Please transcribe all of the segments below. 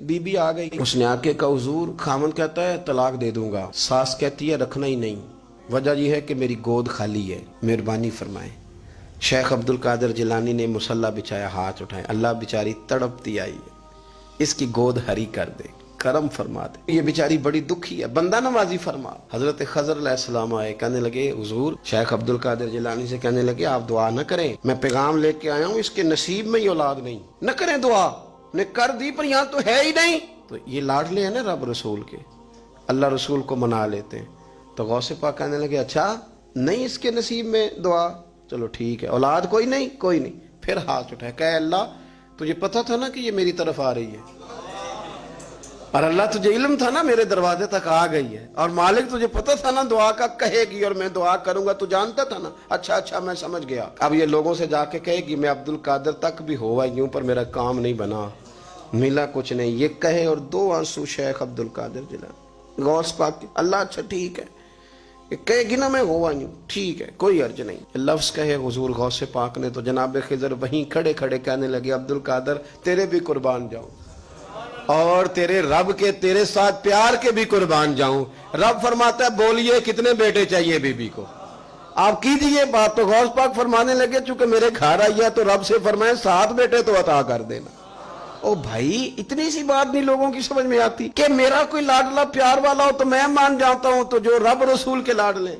बीबी आ गई, उसने आके कहा हुजूर, खामन कहता है तलाक दे दूंगा, सास कहती है रखना ही नहीं, वजह यह है कि मेरी गोद खाली है, मेहरबानी फरमाएं। शेख अब्दुल कादिर जिलानी ने मुसल्ला बिछाया, हाथ उठाए, अल्लाह बेचारी तड़पती आई है, इसकी गोद हरी कर दे, करम फरमा दे, ये बेचारी बड़ी दुखी है, बंदा नवाजी फरमा। हजरत खजर अलैहिस्सलाम आए, कहने लगे हुजूर, शेख अब्दुल कादिर जिलानी से कहने लगे आप दुआ न करें, मैं पैगाम लेके आया हूँ, इसके नसीब में ही औलाद नहीं, न करें दुआ, ने कर दी पर यहाँ तो है ही नहीं। तो ये लाडले हैं ना रब रसूल के, अल्लाह रसूल को मना लेते हैं। तो गौसे पाक कहने लगे अच्छा नहीं इसके नसीब में दुआ, चलो ठीक है, औलाद कोई नहीं, कोई नहीं। फिर हाथ उठाए, कहे अल्लाह तुझे पता था ना कि ये मेरी तरफ आ रही है, और अल्लाह तुझे इल्म था ना मेरे दरवाजे तक आ गई है, और मालिक तुझे पता था ना दुआ का कहेगी और मैं दुआ करूंगा, तू जानता था ना, अच्छा अच्छा मैं समझ गया। अब ये लोगों से जाके कहेगी मैं अब्दुल कादिर तक भी हो आई हूं पर मेरा काम नहीं बना, मिला कुछ नहीं, ये कहे और दो आंसू शेख अब्दुल कादिर जिलानी गौस पाक की, अल्लाह अच्छा ठीक है, ये कहेगी ना मैं हो आई हूं, ठीक है कोई अर्ज नहीं। लफ्ज कहे हुजूर गौसे पाक ने तो जनाब खिजर वहीं खड़े खड़े कहने लगे अब्दुल कादिर तेरे भी कुर्बान जाऊं, और तेरे रब के तेरे साथ प्यार के भी कुर्बान जाऊं। रब फरमाता है बोलिए कितने बेटे चाहिए बीबी को, आप कीजिए बात। तो गौस पाक फरमाने लगे चूंकि मेरे घर आई है तो रब से फरमाए 7 बेटे तो अता कर देना। ओ भाई इतनी सी बात नहीं लोगों की समझ में आती कि मेरा कोई लाडला प्यार वाला हो तो मैं मान जाता हूं, तो जो रब रसूल के लाडले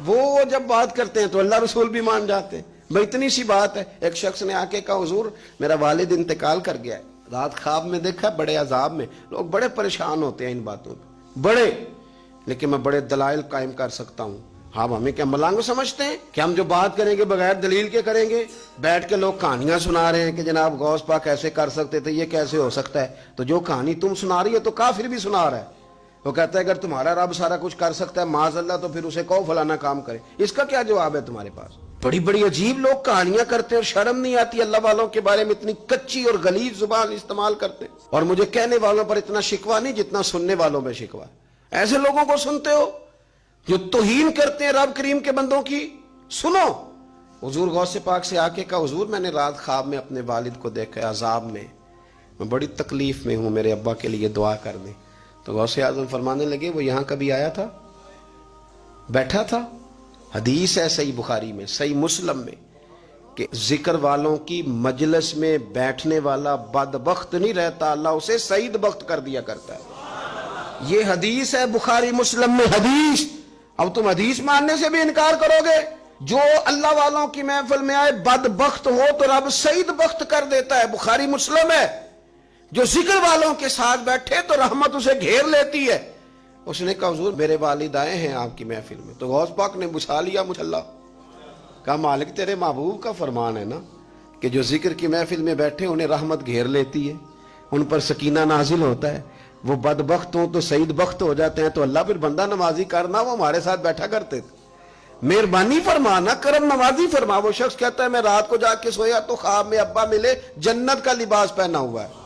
वो जब बात करते हैं तो अल्लाह रसूल भी मान जाते हैं। भाई इतनी सी बात है। एक शख्स ने आके कहा हुजूर मेरा वालिद इंतकाल कर गया है, रात ख्वाब में देखा बड़े अजाब में, लोग बड़े परेशान होते हैं इन बातों पे बड़े, लेकिन मैं बड़े दलाइल कायम कर सकता हूँ। हाँ हमें क्या मलांग समझते हैं कि हम जो बात करेंगे बगैर दलील के करेंगे? बैठ के लोग कहानियां सुना रहे हैं कि जनाब गौस पाक ऐसे कर सकते थे, ये कैसे हो सकता है? तो जो कहानी तुम सुना रही हो तो काफिर भी सुना रहा है। वो कहता है अगर तुम्हारा रब सारा कुछ कर सकता है माज़अल्लाह तो फिर उसे कहो फलाना काम करे, इसका क्या जवाब है तुम्हारे पास? बड़ी बड़ी अजीब लोग कहानियां करते हैं और शर्म नहीं आती अल्लाह वालों के बारे में, इतनी कच्ची और गलीज जुबान इस्तेमाल करते हैं। और मुझे कहने वालों पर इतना शिकवा नहीं जितना सुनने वालों में शिकवा। ऐसे लोगों को सुनते हो जो तौहीन करते हैं रब करीम के बंदों की। सुनो हुजूर गौसे पाक से आके कहा हुजूर मैंने रात ख्वाब में अपने वालिद को देखा अजाब में, मैं बड़ी तकलीफ में हूं, मेरे अब्बा के लिए दुआ कर दें। तो गौसे आजम फरमाने लगे वो यहां कभी आया था, बैठा था? हदीस है सही बुखारी में सही मुस्लिम में कि जिक्र वालों की मजलिस में बैठने वाला बदबख्त नहीं रहता, अल्लाह उसे सईद बख्त कर दिया करता है। ये हदीस है बुखारी मुस्लिम में हदीस। अब तुम हदीस मानने से भी इनकार करोगे? जो अल्लाह वालों की महफिल में आए बदबख्त हो तो रब सईद बख्त कर देता है, बुखारी मुस्लिम है। जो जिक्र वालों के साथ बैठे तो रहमत उसे घेर लेती है। उसने कहा हुजूर मेरे वालिद आए हैं आपकी महफिल में। तो गौस पाक ने बुझा लिया मुझल्ला, कहा मालिक तेरे महबूब का फरमान है ना कि जो जिक्र की महफिल में बैठे उन्हें रहमत घेर लेती है, उन पर सकीना नाजिल होता है, वो बदबख्त हो तो सईद बख्त हो जाते हैं। तो अल्लाह फिर बंदा नवाजी करना, वो हमारे साथ बैठा करते थे, मेहरबानी फरमाना, करम नवाजी फरमा। वो शख्स कहता है मैं रात को जाके सोया तो ख्वाब में अब्बा मिले जन्नत का लिबास पहना हुआ है,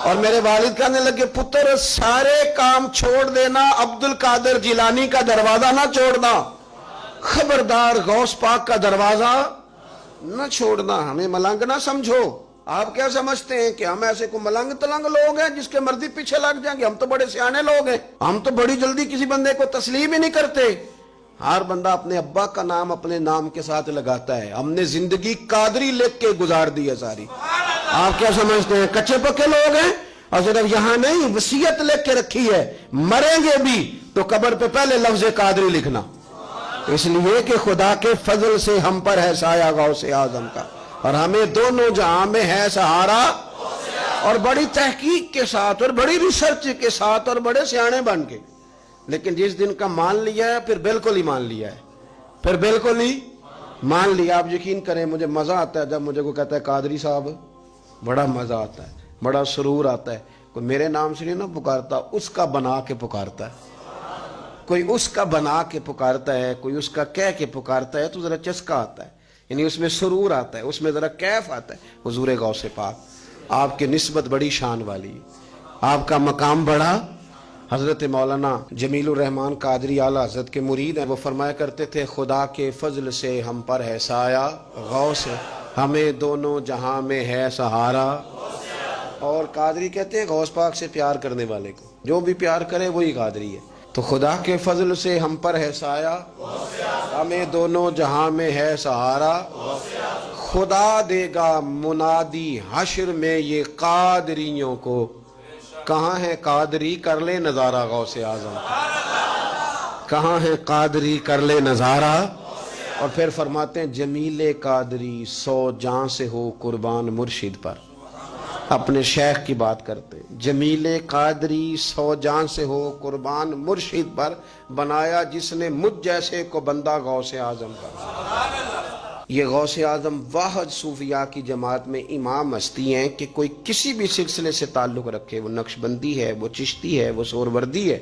और मेरे वालिद कहने लगे पुत्र सारे काम छोड़ देना, अब्दुल कादिर जिलानी का दरवाजा ना छोड़ना, खबरदार गौस पाक का दरवाजा न छोड़ना, हमें मलंग ना समझो। आप क्या समझते हैं कि हम ऐसे को मलंग तलंग लोग हैं जिसके मर्जी पीछे लग जाएंगे? हम तो बड़े सियाने लोग हैं, हम तो बड़ी जल्दी किसी बंदे को तस्लीम ही नहीं करते। हर बंदा अपने अब्बा का नाम अपने नाम के साथ लगाता है। हमने जिंदगी कादरी लिख के गुजार दी है सारी। आप क्या समझते हैं कच्चे पक्के लोग हैं? और सिर्फ यहां नहीं वसीयत लिख के रखी है, मरेंगे भी तो कब्र पे पहले लफ्ज कादरी लिखना, इसलिए कि खुदा के फजल से हम पर है साया गौसे आजम का, और हमें दोनों जहां में है सहारा। और बड़ी तहकीक के साथ और बड़ी रिसर्च के साथ और बड़े सियाने बन के, लेकिन जिस दिन का मान लिया है फिर बिल्कुल ही मान लिया है, फिर बिल्कुल ही मान लिया। आप यकीन करें मुझे मजा आता है जब मुझे को कहता है कादरी साहब, बड़ा मजा आता है, बड़ा सुरूर आता है। कोई मेरे नाम से नहीं ना पुकारता, उसका बना के पुकारता है, कोई उसका बना के पुकारता है, कोई उसका कह के पुकारता है, तो जरा चस्का आता है, यानी उसमें सुरूर आता है, उसमें जरा कैफ आता है। हुजूर गौसे पाक आपकी निस्बत बड़ी शान वाली, आपका मकाम बड़ा। हजरत मौलाना जमीलुर रहमान कादरी आला हजरत के मुरीद हैं, वो फरमाया करते थे खुदा के फजल से हम पर है साया गौस, हमें दोनों जहां में है सहारा। اور قادری کہتے ہیں غوث پاک سے پیار کرنے والے کو، جو بھی پیار کرے وہی قادری ہے۔ تو خدا کے فضل سے ہم پر ہے سایہ، ہمیں دونوں جہاں میں ہے سہارا، خدا دے گا منادی حشر میں یہ قادریوں کو، کہاں ہے قادری کر لے نظارہ غوث اعظم کا، کہاں ہے قادری کر لے نظارہ۔ اور پھر فرماتے ہیں جمیل قادری 100 جاں سے ہو قربان مرشد پر، اپنے شیخ کی بات کرتے ہیں، جمیل قادری 100 جاں سے ہو قربان مرشد پر، بنایا جس نے مجھ جیسے کو بندہ غوث اعظم کا۔ یہ غوث اعظم واحد صوفیاء کی جماعت میں امام ہستی ہیں کہ کوئی کسی بھی سلسلے سے تعلق رکھے، وہ نقشبندی ہے، وہ چشتی ہے، وہ سہروردی ہے،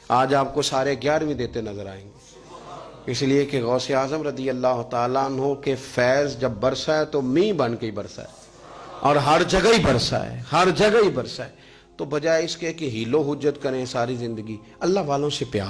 آج آپ کو سارے 11ویں دیتے نظر آئیں گے، اس لیے کہ غوث اعظم رضی اللہ تعالیٰ عنہ کے فیض جب برسا ہے تو می بن کے ہی برسا ہے، اور ہر جگہ ہی برسا ہے، ہر جگہ ہی برسا ہے۔ تو بجائے اس کے کہ ہیلو حجت کریں ساری زندگی، اللہ والوں سے پیار